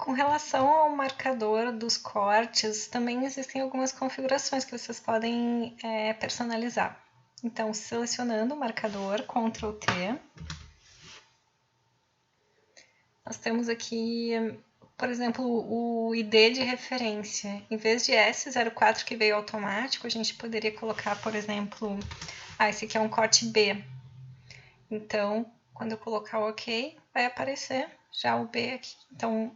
Com relação ao marcador dos cortes, também existem algumas configurações que vocês podem personalizar. Então, selecionando o marcador, Ctrl T, nós temos aqui, por exemplo, o ID de referência. Em vez de S04 que veio automático, a gente poderia colocar, por exemplo, esse aqui é um corte B. Então, quando eu colocar o OK, vai aparecer já o B aqui. Então,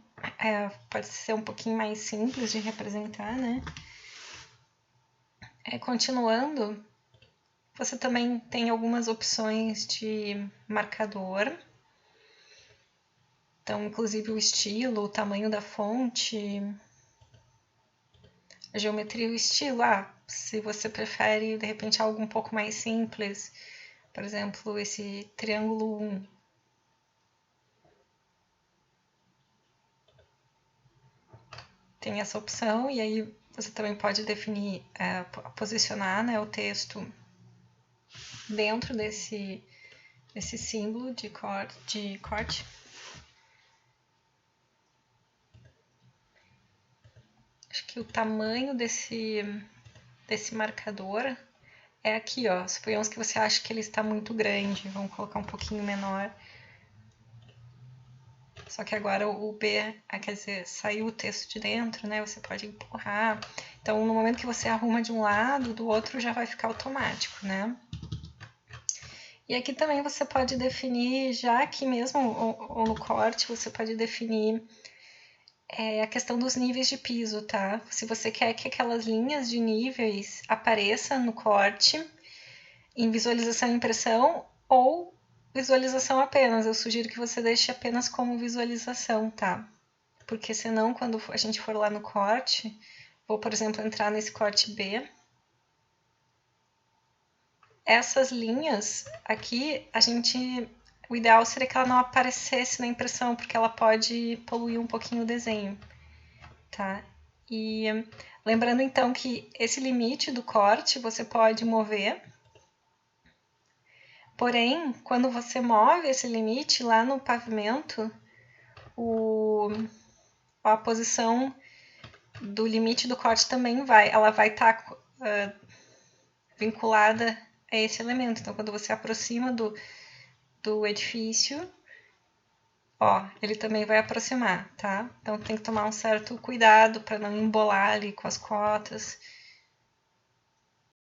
pode ser um pouquinho mais simples de representar, né? Continuando, você também tem algumas opções de marcador. Então, inclusive o estilo, o tamanho da fonte, a geometria e o estilo. Se você prefere, de repente, algo um pouco mais simples, por exemplo, esse triângulo 1. Tem essa opção, e aí você também pode definir, posicionar, né, o texto dentro desse símbolo de corte. Acho que o tamanho desse marcador é aqui, ó. Suponhamos que você acha que ele está muito grande. Vamos colocar um pouquinho menor. Só que agora o B, quer dizer, saiu o texto de dentro, né? Você pode empurrar. Então, no momento que você arruma de um lado, do outro já vai ficar automático, né? E aqui também você pode definir, já aqui mesmo, ou no corte, você pode definir a questão dos níveis de piso, tá? Se você quer que aquelas linhas de níveis apareçam no corte, em visualização e impressão, ou visualização apenas. Eu sugiro que você deixe apenas como visualização, tá? Porque senão, quando a gente for lá no corte, vou, por exemplo, entrar nesse corte B. Essas linhas aqui, o ideal seria que ela não aparecesse na impressão, porque ela pode poluir um pouquinho o desenho, tá? E lembrando então que esse limite do corte você pode mover. Porém, quando você move esse limite lá no pavimento, a posição do limite do corte também ela vai estar vinculada a esse elemento. Então, quando você aproxima do edifício, ele também vai aproximar, tá? Então, tem que tomar um certo cuidado para não embolar ali com as cotas.